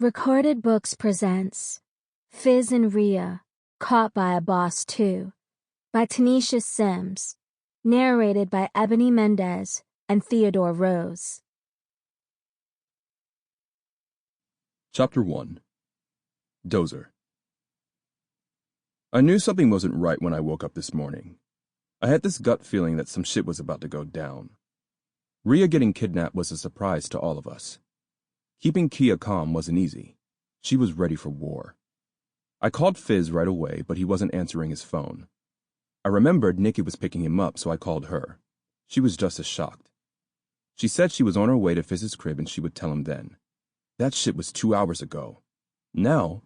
Recorded Books presents Fizz Riah, Caught by a Boss 2 by Tanisha Sims, narrated by Ebony Mendez and Theodore Rose. Chapter 1. Dozer. I knew something wasn't right when I woke up this morning. I had this gut feeling that some shit was about to go down. Riah getting kidnapped was a surprise to all of us. Keeping Kia calm wasn't easy. She was ready for war. I called Fizz right away, but he wasn't answering his phone. I remembered Nikki was picking him up, so I called her. She was just as shocked. She said she was on her way to Fizz's crib and she would tell him then. That shit was 2 hours ago. Now,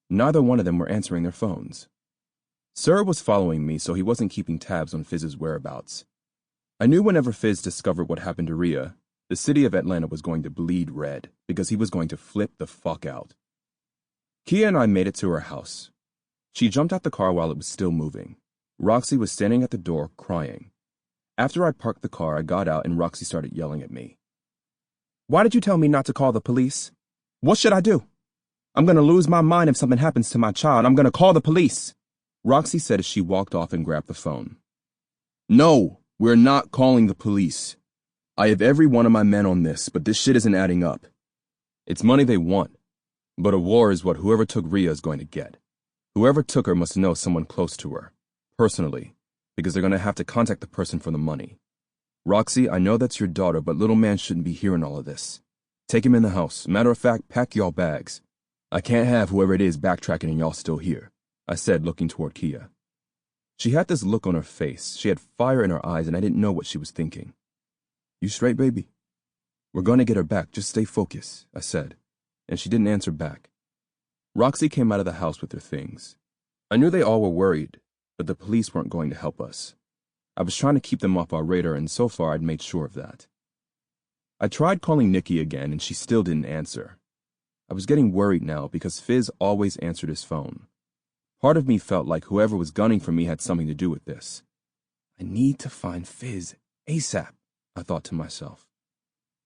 neither one of them were answering their phones. Sir was following me, so he wasn't keeping tabs on Fizz's whereabouts. I knew whenever Fizz discovered what happened to Riah, the city of Atlanta was going to bleed red because he was going to flip the fuck out. Kia and I made it to her house. She jumped out the car while it was still moving. Roxy was standing at the door, crying. After I parked the car, I got out and Roxy started yelling at me. "Why did you tell me not to call the police? What should I do? I'm going to lose my mind if something happens to my child. I'm going to call the police," Roxy said as she walked off and grabbed the phone. "No, we're not calling the police. I have every one of my men on this, but this shit isn't adding up. It's money they want, but a war is what whoever took Riah is going to get. Whoever took her must know someone close to her, personally, because they're going to have to contact the person for the money. Roxy, I know that's your daughter, but little man shouldn't be hearing all of this. Take him in the house. Matter of fact, pack y'all bags. I can't have whoever it is backtracking and y'all still here," I said, looking toward Kia. She had this look on her face. She had fire in her eyes, and I didn't know what she was thinking. "You straight, baby?" "We're going to get her back. Just stay focused," I said, and she didn't answer back. Roxy came out of the house with her things. I knew they all were worried, but the police weren't going to help us. I was trying to keep them off our radar, and so far I'd made sure of that. I tried calling Nikki again, and she still didn't answer. I was getting worried now because Fizz always answered his phone. Part of me felt like whoever was gunning for me had something to do with this. I need to find Fizz ASAP, I thought to myself.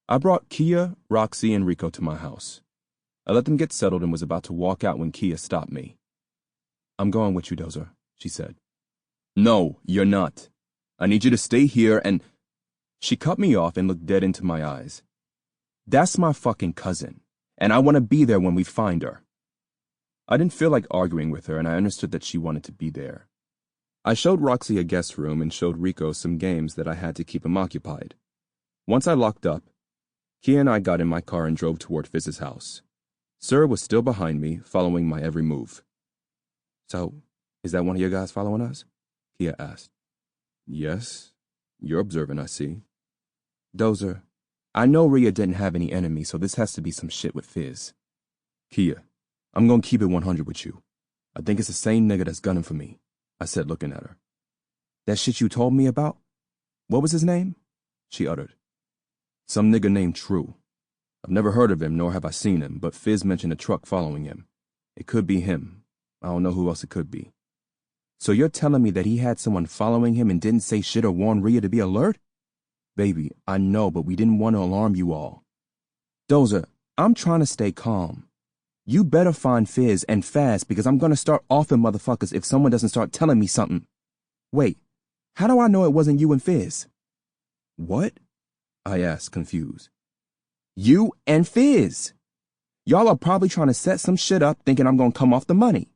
I brought Kia, Roxy, and Rico to my house. I let them get settled and was about to walk out when Kia stopped me. "I'm going with you, Dozer," she said. "No, you're not. I need you to stay here and—" She cut me off and looked dead into my eyes. "That's my fucking cousin, and I want to be there when we find her." I didn't feel like arguing with her, and I understood that she wanted to be there. I showed Roxy a guest room and showed Rico some games that I had to keep him occupied. Once I locked up, Kia and I got in my car and drove toward Fizz's house. Sir was still behind me, following my every move. "So, is that one of your guys following us?" Kia asked. "Yes. You're observant, I see." "Dozer, I know Riah didn't have any enemies, so this has to be some shit with Fizz." "Kia, I'm gonna keep it 100 with you. I think it's the same nigga that's gunning for me," I said, looking at her. "That shit you told me about? What was his name?" she uttered. "Some nigga named True. I've never heard of him, nor have I seen him, but Fizz mentioned a truck following him. It could be him. I don't know who else it could be." "So you're telling me that he had someone following him and didn't say shit or warn Riah to be alert?" "Baby, I know, but we didn't want to alarm you all." "Dozer, I'm trying to stay calm. You better find Fizz and fast because I'm going to start offing motherfuckers if someone doesn't start telling me something." "Wait, how do I know it wasn't you and Fizz?" "What?" I asked, confused. "You and Fizz. Y'all are probably trying to set some shit up thinking I'm going to come off the money."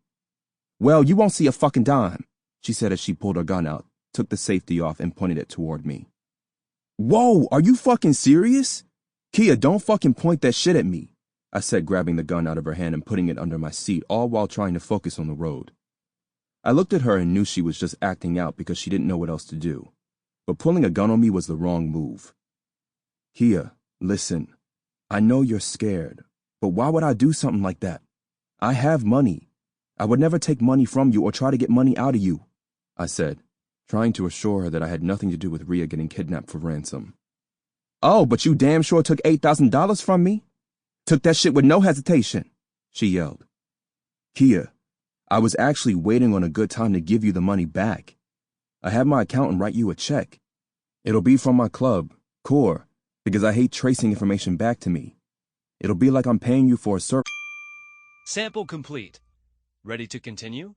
"Well, you won't see a fucking dime," she said as she pulled her gun out, took the safety off, and pointed it toward me. "Whoa, are you fucking serious? Kia, don't fucking point that shit at me," I said, grabbing the gun out of her hand and putting it under my seat, all while trying to focus on the road. I looked at her and knew she was just acting out because she didn't know what else to do. But pulling a gun on me was the wrong move. "Kia, listen, I know you're scared, but why would I do something like that? I have money. I would never take money from you or try to get money out of you," I said, trying to assure her that I had nothing to do with Riah getting kidnapped for ransom. "Oh, but you damn sure took $8,000 from me. Took that shit with no hesitation," she yelled. "Kia, I was actually waiting on a good time to give you the money back. I had my accountant write you a check. It'll be from my club, Core, because I hate tracing information back to me. It'll be like I'm paying you for a service." Sample complete. Ready to continue?